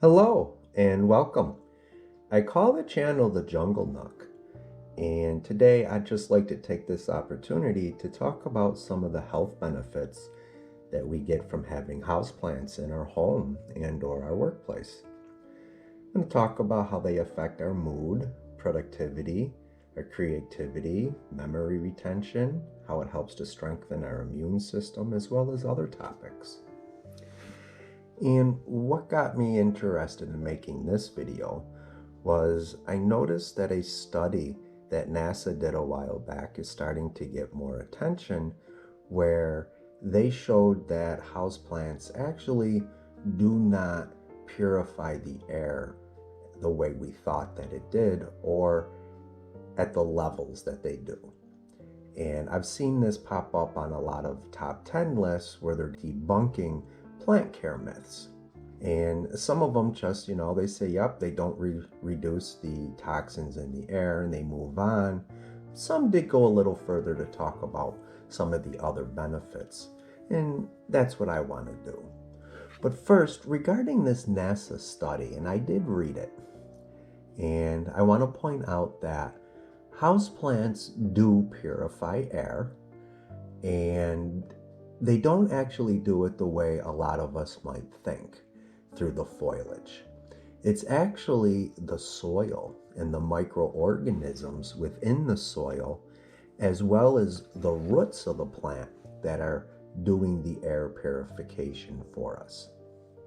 Hello and welcome. I call the channel the Jungle Nook, and today I'd just like to take this opportunity to talk about some of the health benefits that we get from having houseplants in our home and/or our workplace. I'm going to talk about how they affect our mood, productivity, our creativity, memory retention, how it helps to strengthen our immune system, as well as other topics. And what got me interested in making this video was I noticed that a study that NASA did a while back is starting to get more attention, where they showed that houseplants actually do not purify the air the way we thought that it did, or at the levels that they do. And I've seen this pop up on a lot of top 10 lists where they're debunking plant care myths. And some of them just, they say, yep, they don't reduce the toxins in the air, and they move on. Some did go a little further to talk about some of the other benefits. And that's what I want to do. But first, regarding this NASA study, and I did read it, and I want to point out that houseplants do purify air, and they don't actually do it the way a lot of us might think, through the foliage. It's actually the soil and the microorganisms within the soil, as well as the roots of the plant, that are doing the air purification for us.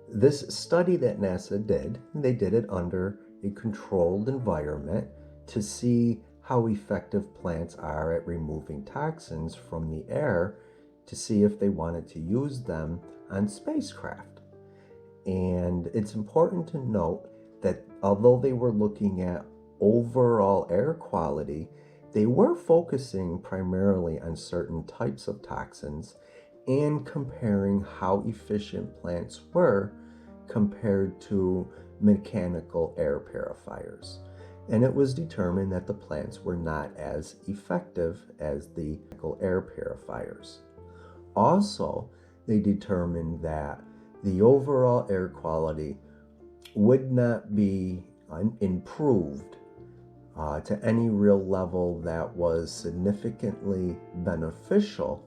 This study that NASA did, they did it under a controlled environment to see how effective plants are at removing toxins from the air, to see if they wanted to use them on spacecraft. And it's important to note that although they were looking at overall air quality, they were focusing primarily on certain types of toxins and comparing how efficient plants were compared to mechanical air purifiers. And it was determined that the plants were not as effective as the mechanical air purifiers. Also, they determined that the overall air quality would not be improved to any real level that was significantly beneficial,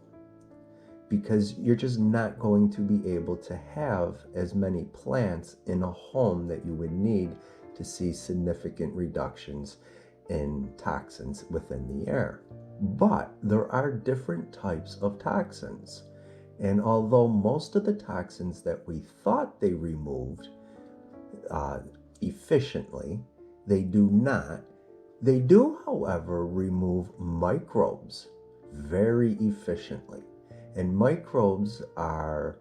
because you're just not going to be able to have as many plants in a home that you would need to see significant reductions in toxins within the air. But there are different types of toxins. And although most of the toxins that we thought they removed efficiently, they do not. They do, however, remove microbes very efficiently. And microbes are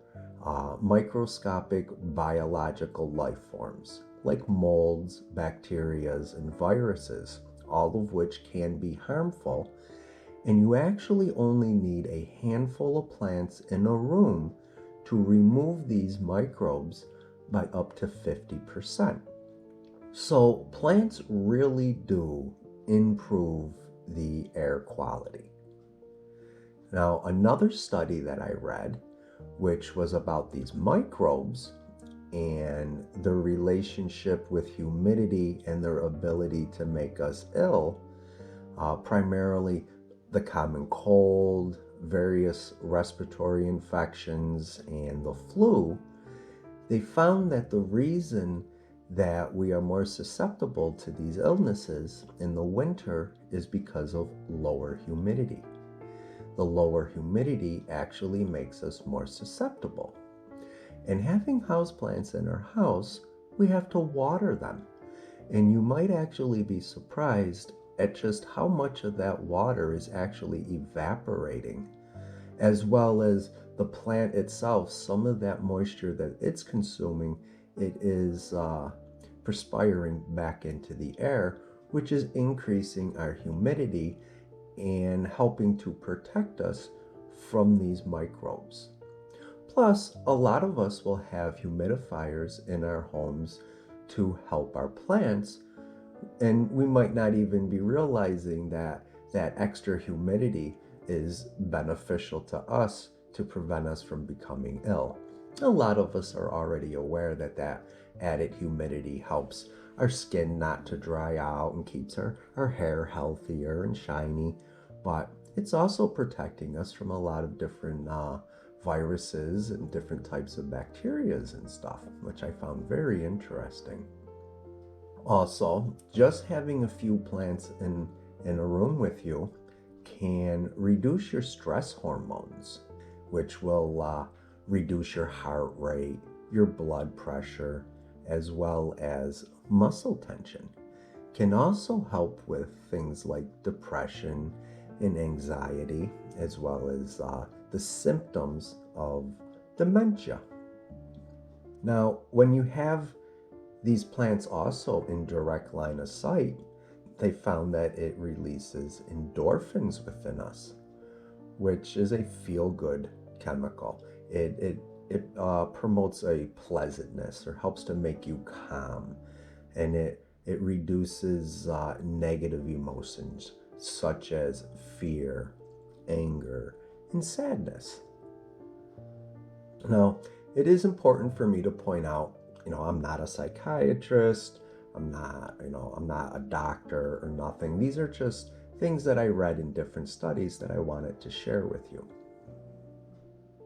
microscopic biological life forms, like molds, bacterias, and viruses, all of which can be harmful. And you actually only need a handful of plants in a room to remove these microbes by up to 50%. So plants really do improve the air quality. Now, another study that I read, which was about these microbes and their relationship with humidity and their ability to make us ill, primarily the common cold, various respiratory infections, and the flu, they found that the reason that we are more susceptible to these illnesses in the winter is because of lower humidity. The lower humidity actually makes us more susceptible. And having houseplants in our house, we have to water them. And you might actually be surprised at just how much of that water is actually evaporating, as well as the plant itself. Some of that moisture that it's consuming, it is perspiring back into the air, which is increasing our humidity and helping to protect us from these microbes. Plus, a lot of us will have humidifiers in our homes to help our plants, and we might not even be realizing that that extra humidity is beneficial to us to prevent us from becoming ill. A lot of us are already aware that that added humidity helps our skin not to dry out and keeps our hair healthier and shiny. But it's also protecting us from a lot of different viruses and different types of bacterias and stuff, which I found very interesting. Also, just having a few plants in a room with you can reduce your stress hormones, which will reduce your heart rate, your blood pressure, as well as muscle tension. Can also help with things like depression and anxiety, as well as the symptoms of dementia. Now, when you have these plants also in direct line of sight, they found that it releases endorphins within us, which is a feel-good chemical. It promotes a pleasantness or helps to make you calm, and it reduces negative emotions such as fear, anger, and sadness. Now, it is important for me to point out, I'm not a psychiatrist, I'm not a doctor or nothing. These are just things that I read in different studies that I wanted to share with you.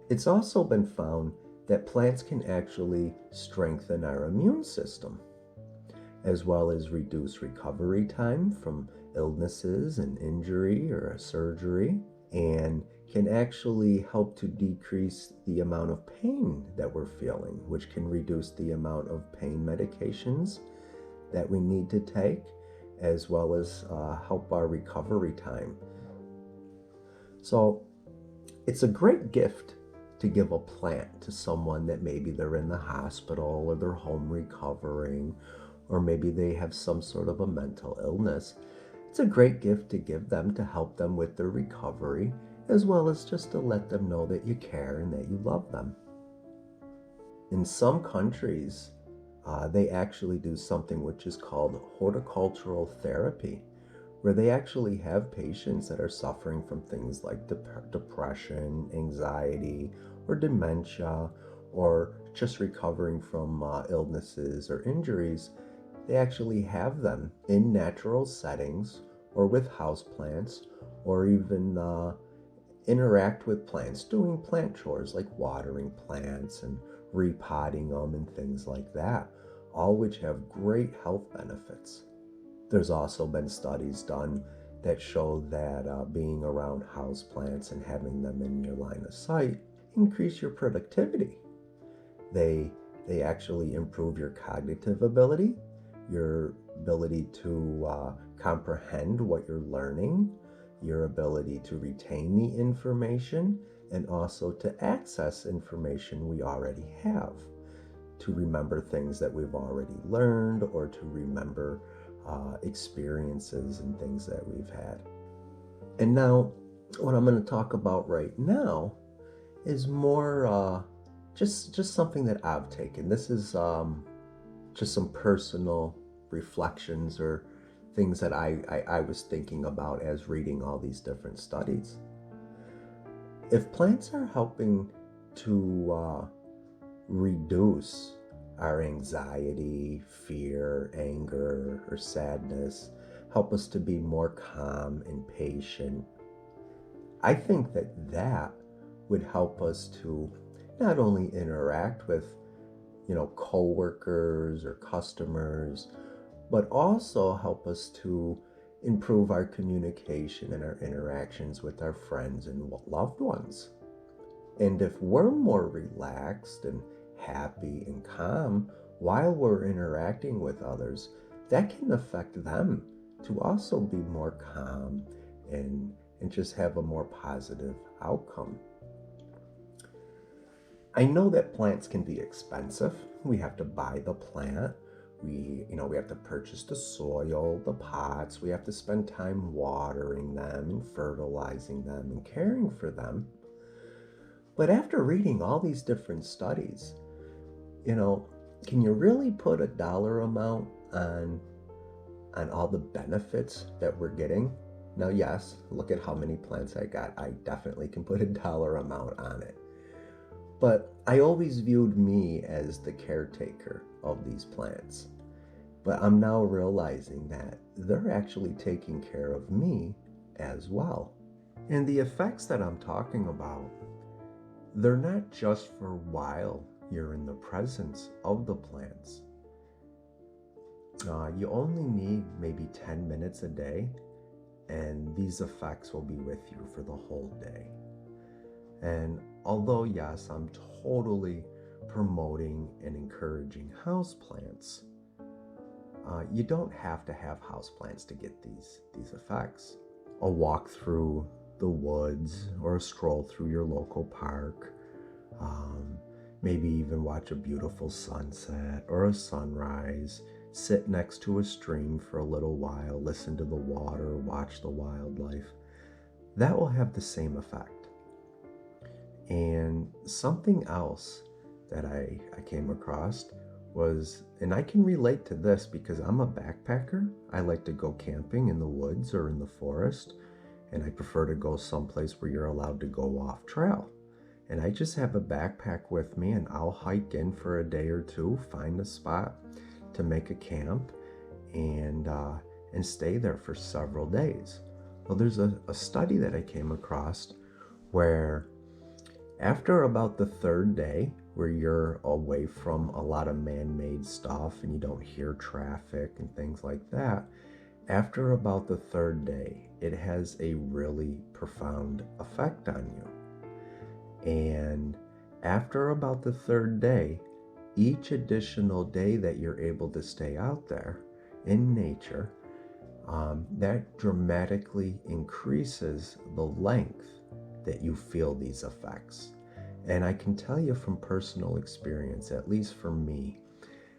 It's also been found that plants can actually strengthen our immune system, as well as reduce recovery time from illnesses and injury or a surgery, and can actually help to decrease the amount of pain that we're feeling, which can reduce the amount of pain medications that we need to take, as well as help our recovery time. So it's a great gift to give a plant to someone that maybe they're in the hospital or they're home recovering, or maybe they have some sort of a mental illness. It's a great gift to give them to help them with their recovery, as well as just to let them know that you care and that you love them. In some countries, they actually do something which is called horticultural therapy, where they actually have patients that are suffering from things like depression, anxiety, or dementia, or just recovering from illnesses or injuries. They actually have them in natural settings or with houseplants, or even interact with plants, doing plant chores like watering plants and repotting them and things like that, all which have great health benefits. There's also been studies done that show that being around houseplants and having them in your line of sight increase your productivity. They actually improve your cognitive ability, your ability to comprehend what you're learning, your ability to retain the information, and also to access information we already have, to remember things that we've already learned, or to remember experiences and things that we've had. And now, what I'm going to talk about right now is more just something that I've taken. This is just some personal reflections or things that I was thinking about as reading all these different studies. If plants are helping to reduce our anxiety, fear, anger, or sadness, help us to be more calm and patient, I think that would help us to not only interact with, coworkers or customers, but also help us to improve our communication and our interactions with our friends and loved ones. And if we're more relaxed and happy and calm while we're interacting with others, that can affect them to also be more calm and just have a more positive outcome. I know that plants can be expensive. We have to buy the plant. We have to purchase the soil, the pots. We have to spend time watering them and fertilizing them and caring for them. But after reading all these different studies, can you really put a dollar amount on all the benefits that we're getting? Now, yes, look at how many plants I got. I definitely can put a dollar amount on it. But I always viewed me as the caretaker of these plants. But I'm now realizing that they're actually taking care of me as well. And the effects that I'm talking about, they're not just for while you're in the presence of the plants. You only need maybe 10 minutes a day, and these effects will be with you for the whole day. And although, yes, I'm totally promoting and encouraging houseplants, you don't have to have houseplants to get these effects. A walk through the woods or a stroll through your local park, maybe even watch a beautiful sunset or a sunrise, sit next to a stream for a little while, listen to the water, watch the wildlife. That will have the same effect. And something else that I came across was, and I can relate to this because I'm a backpacker. I like to go camping in the woods or in the forest, and I prefer to go someplace where you're allowed to go off trail. And I just have a backpack with me, and I'll hike in for a day or two, find a spot to make a camp, and stay there for several days. Well, there's a study that I came across where after about the third day, where you're away from a lot of man-made stuff and you don't hear traffic and things like that, after about the third day, it has a really profound effect on you. And after about the third day, each additional day that you're able to stay out there in nature, that dramatically increases the length that you feel these effects. And I can tell you from personal experience, at least for me,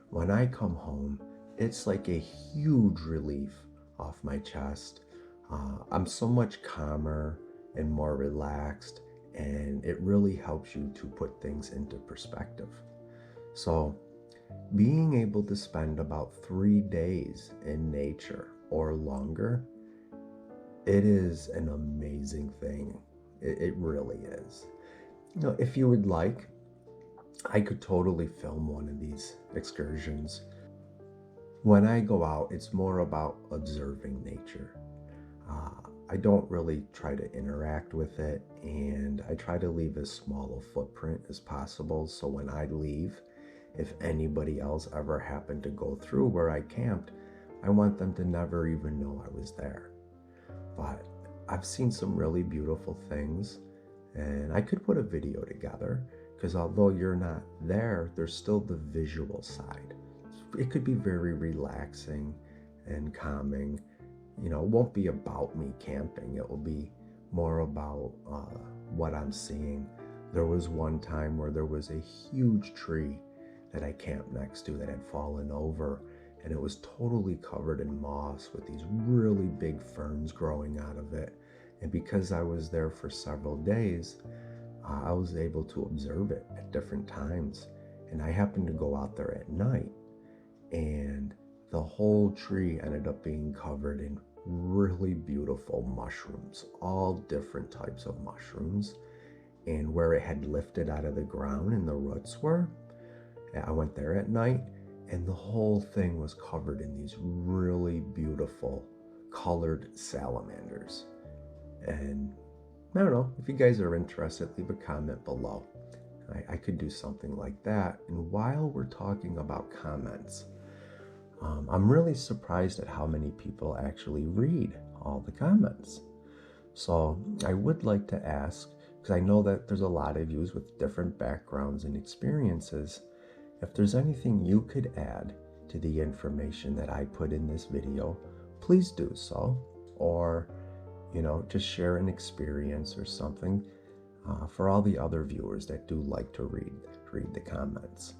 when I come home, it's like a huge relief off my chest. I'm so much calmer and more relaxed, and it really helps you to put things into perspective. So, being able to spend about 3 days in nature or longer, it is an amazing thing. It really is. You know, if you would like, I could totally film one of these excursions. When I go out, it's more about observing nature. I don't really try to interact with it, and I try to leave as small a footprint as possible, so when I leave, if anybody else ever happened to go through where I camped, I want them to never even know I was there. But I've seen some really beautiful things, and I could put a video together, because although you're not there, there's still the visual side. It could be very relaxing and calming. You know, it won't be about me camping. It will be more about what I'm seeing. There was one time where there was a huge tree that I camped next to that had fallen over, and it was totally covered in moss with these really big ferns growing out of it. And because I was there for several days, I was able to observe it at different times. And I happened to go out there at night, and the whole tree ended up being covered in really beautiful mushrooms, all different types of mushrooms. And where it had lifted out of the ground and the roots were, I went there at night, and the whole thing was covered in these really beautiful colored salamanders. And I don't know, if you guys are interested, leave a comment below. I could do something like that. And while we're talking about comments, I'm really surprised at how many people actually read all the comments. So I would like to ask, because I know that there's a lot of you with different backgrounds and experiences, if there's anything you could add to the information that I put in this video, please do so. Or, you know, just share an experience or something for all the other viewers that do like to read the comments.